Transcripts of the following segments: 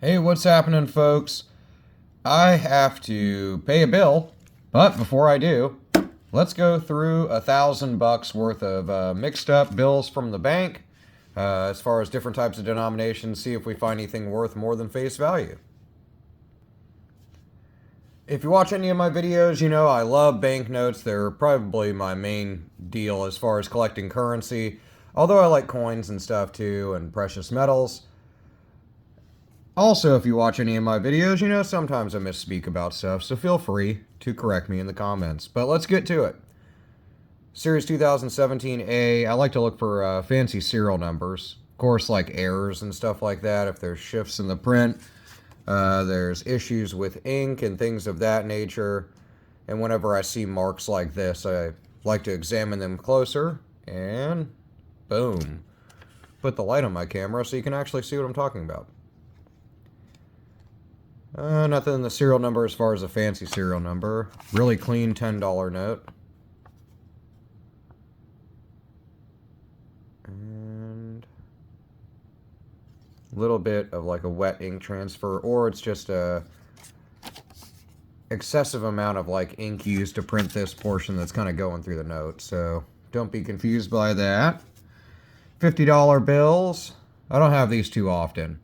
Hey, what's happening, folks? I have to pay a bill, but before I do, let's go through $1,000 worth of mixed up bills from the bank, as far as different types of denominations, see if we find anything worth more than face value. If you watch any of my videos, you know I love banknotes. They're probably my main deal as far as collecting currency, although I like coins and stuff too, and precious metals. Also, if you watch any of my videos, you know sometimes I misspeak about stuff, so feel free to correct me in the comments. But let's get to it. Series 2017A, I like to look for fancy serial numbers. Of course, like errors and stuff like that, if there's shifts in the print. There's issues with ink and things of that nature. And whenever I see marks like this, I like to examine them closer. And boom. Put the light on my camera so you can actually see what I'm talking about. Nothing in the serial number as far as a fancy serial number. Really clean $10 note. And a little bit of like a wet ink transfer, or it's just a excessive amount of like ink used to print this portion that's kind of going through the note. So don't be confused by that. $50 bills. I don't have these too often.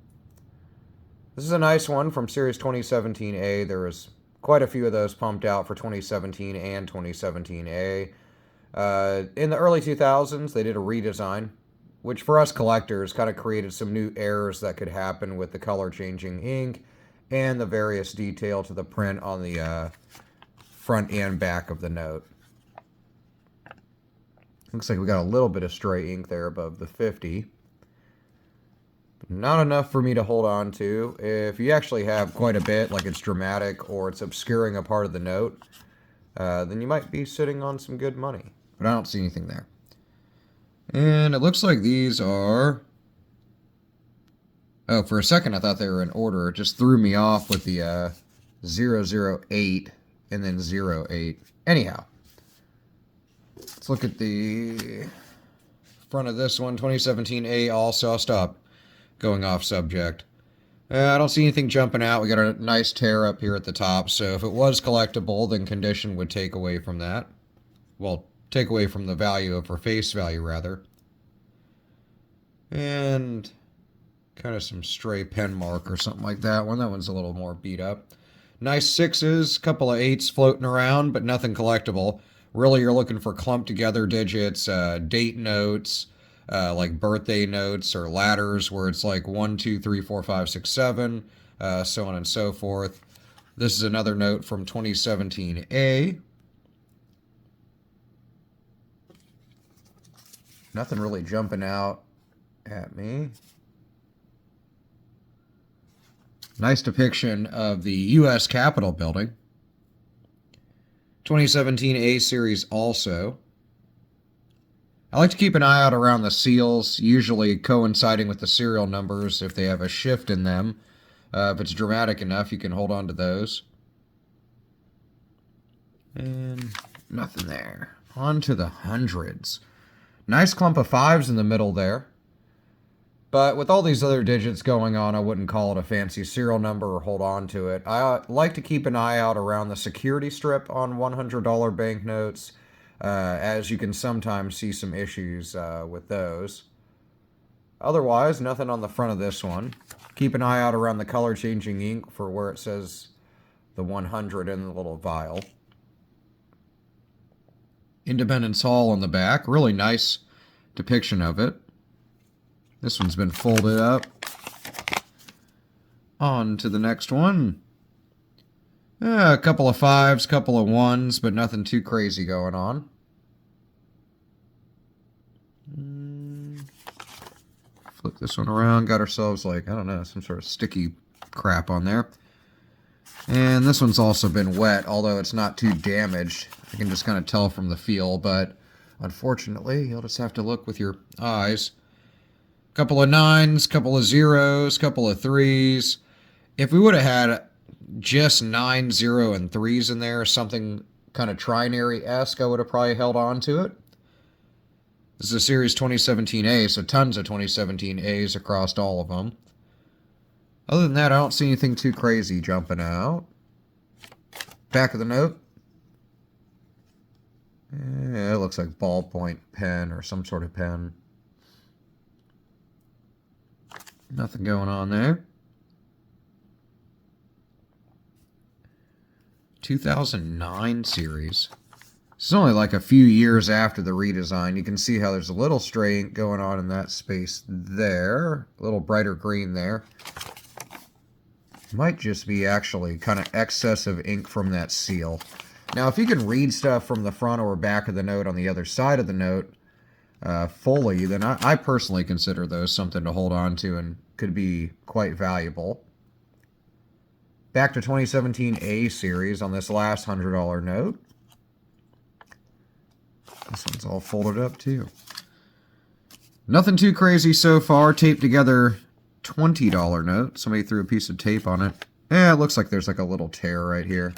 This is a nice one from Series 2017A. There was quite a few of those pumped out for 2017 and 2017A. In the early 2000s, they did a redesign, which for us collectors kind of created some new errors that could happen with the color changing ink and the various detail to the print on the front and back of the note. Looks like we got a little bit of stray ink there above the 50. Not enough for me to hold on to. If you actually have quite a bit, like it's dramatic or it's obscuring a part of the note, then you might be sitting on some good money. But I don't see anything there. And it looks like these are... Oh, for a second I thought they were in order. It just threw me off with the 008 and then 08. Anyhow, let's look at the front of this one, 2017A also. I'll stop going off subject. I don't see anything jumping out. We got a nice tear up here at the top, so if it was collectible, then condition would take away from that. Well, take away from the value of her face value, rather. And kind of some stray pen mark or something like that one. That one's a little more beat up. Nice sixes, couple of eights floating around, but nothing collectible. Really, you're looking for clumped together digits, date notes, like birthday notes or ladders where it's like 1, 2, 3, 4, 5, 6, 7, so on and so forth. This is another note from 2017A. Nothing really jumping out at me. Nice depiction of the U.S. Capitol building. 2017A series also. I like to keep an eye out around the seals, usually coinciding with the serial numbers if they have a shift in them. If it's dramatic enough, you can hold on to those. And nothing there. On to the hundreds. Nice clump of fives in the middle there. But with all these other digits going on, I wouldn't call it a fancy serial number or hold on to it. I like to keep an eye out around the security strip on $100 banknotes, as you can sometimes see some issues with those. Otherwise, nothing on the front of this one. Keep an eye out around the color changing ink for where it says the 100 in the little vial. Independence Hall on the back. Really nice depiction of it. This one's been folded up. On to the next one. A couple of fives, couple of ones, but nothing too crazy going on. Flip this one around. Got ourselves like, I don't know, some sort of sticky crap on there. And this one's also been wet, although it's not too damaged. I can just kind of tell from the feel, but unfortunately, you'll just have to look with your eyes. Couple of nines, couple of zeros, couple of threes. If we would have had just 9, 0, and 3s in there, something kind of trinary-esque, I would have probably held on to it. This is a Series 2017A, so tons of 2017As across all of them. Other than that, I don't see anything too crazy jumping out. Back of the note. Yeah, it looks like ballpoint pen or some sort of pen. Nothing going on there. 2009 series. It's only like a few years after the redesign. You can see how there's a little stray ink going on in that space there. A little brighter green there. Might just be actually kind of excess of ink from that seal. Now, if you can read stuff from the front or back of the note on the other side of the note fully, then I personally consider those something to hold on to and could be quite valuable. Back to 2017 A series on this last $100 note. This one's all folded up too. Nothing too crazy so far. Taped together $20 note. Somebody threw a piece of tape on it. Yeah, it looks like there's like a little tear right here.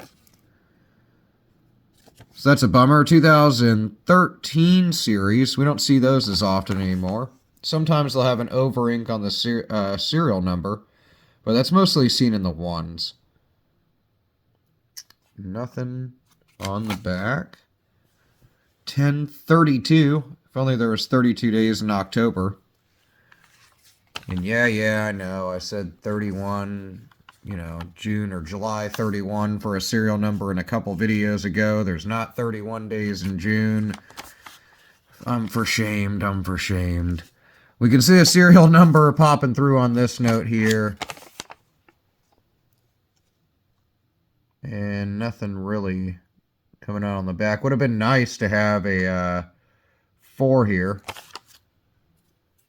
So that's a bummer. 2013 series. We don't see those as often anymore. Sometimes they'll have an over ink on the serial number, but that's mostly seen in the ones. Nothing on the back. 10/32. If only there was 32 days in October. And yeah, I know. I said 31, June or July 31 for a serial number in a couple videos ago. There's not 31 days in June. I'm for shamed. We can see a serial number popping through on this note here. And nothing really coming out on the back. Would have been nice to have a 4 here.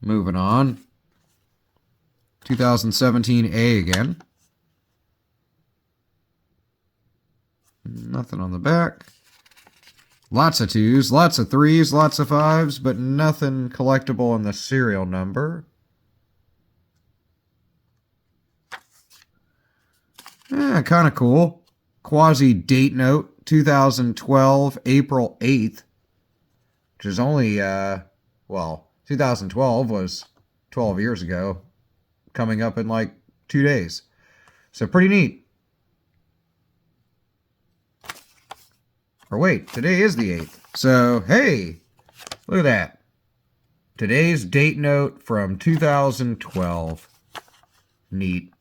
Moving on. 2017 A again. Nothing on the back. Lots of 2s, lots of 3s, lots of 5s, but nothing collectible in the serial number. Yeah, kind of cool. Quasi date note, 2012, April 8th, which is only, 2012 was 12 years ago, coming up in like 2 days. So pretty neat. Or wait, today is the 8th. So, hey, look at that. Today's date note from 2012. Neat.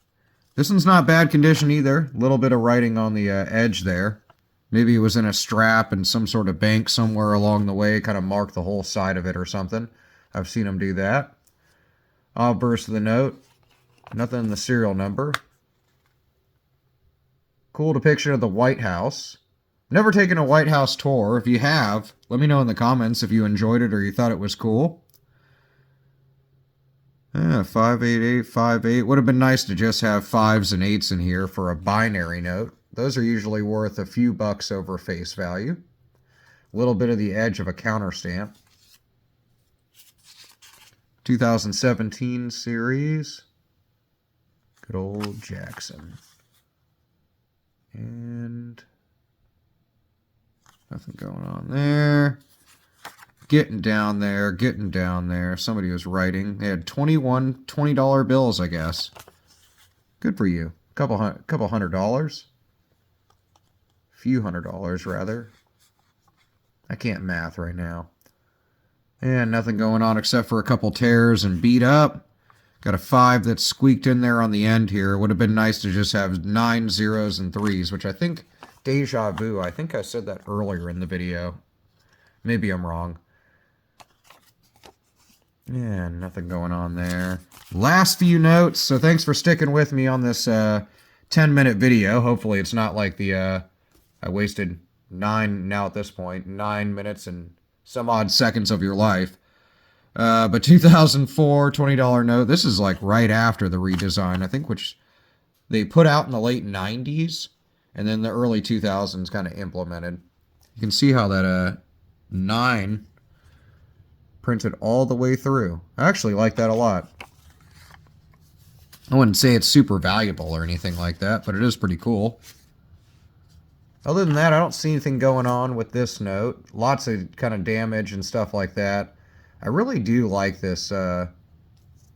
This one's not bad condition either. A little bit of writing on the edge there. Maybe it was in a strap and some sort of bank somewhere along the way. Kind of marked the whole side of it or something. I've seen them do that. Obverse of the note. Nothing in the serial number. Cool depiction of the White House. Never taken a White House tour. If you have, let me know in the comments if you enjoyed it or you thought it was cool. 58858. Would have been nice to just have 5s and 8s in here for a binary note. Those are usually worth a few bucks over face value. A little bit of the edge of a counter stamp. 2017 series. Good old Jackson. And nothing going on there. Getting down there. Somebody was writing. They had $20 bills, I guess. Good for you. Couple $100. Few $100, rather. I can't math right now. And nothing going on except for a couple tears and beat up. Got a 5 that's squeaked in there on the end here. It would have been nice to just have 9 zeros and 3s, which I think, deja vu. I think I said that earlier in the video. Maybe I'm wrong. Yeah, nothing going on there. Last few notes, so thanks for sticking with me on this 10-minute video. Hopefully it's not like the, I wasted 9 minutes and some odd seconds of your life. But 2004 $20 note, this is like right after the redesign, I think, which they put out in the late 90s, and then the early 2000s kind of implemented. You can see how that 9 printed all the way through. I actually like that a lot. I wouldn't say it's super valuable or anything like that, but it is pretty cool. Other than that, I don't see anything going on with this note. Lots of kind of damage and stuff like that. I really do like this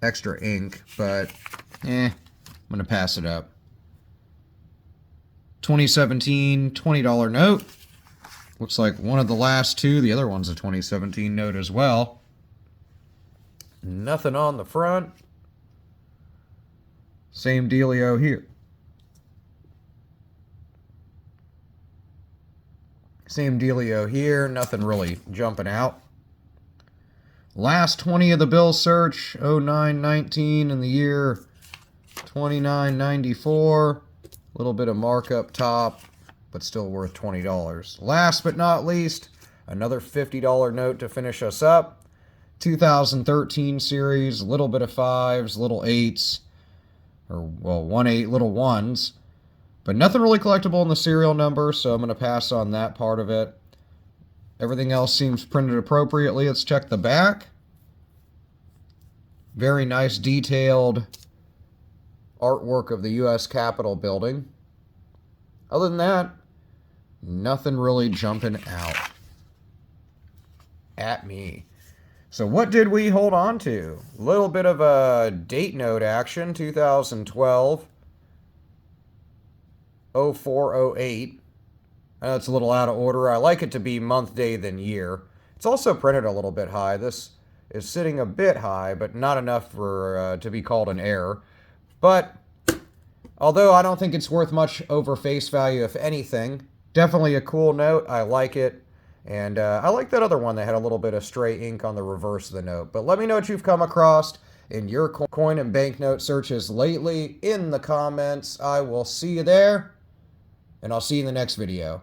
extra ink, but I'm going to pass it up. 2017 $20 note. Looks like one of the last two. The other one's a 2017 note as well. Nothing on the front. Same dealio here. Same dealio here. Nothing really jumping out. Last 20 of the bill search. 0919 in the year 2994. A little bit of markup top, but still worth $20. Last but not least, another $50 note to finish us up. 2013 series, little bit of fives, little eights, or well, 1-8, little ones, but nothing really collectible in the serial number, so I'm going to pass on that part of it. Everything else seems printed appropriately. Let's check the back. Very nice detailed artwork of the U.S. Capitol building. Other than that, nothing really jumping out at me. So what did we hold on to? A little bit of a date note action, 2012, 0408. I know it's a little out of order. I like it to be month, day, then year. It's also printed a little bit high. This is sitting a bit high, but not enough for to be called an error. But although I don't think it's worth much over face value, if anything, definitely a cool note. I like it. And I like that other one that had a little bit of stray ink on the reverse of the note. But let me know what you've come across in your coin and banknote searches lately in the comments. I will see you there, and I'll see you in the next video.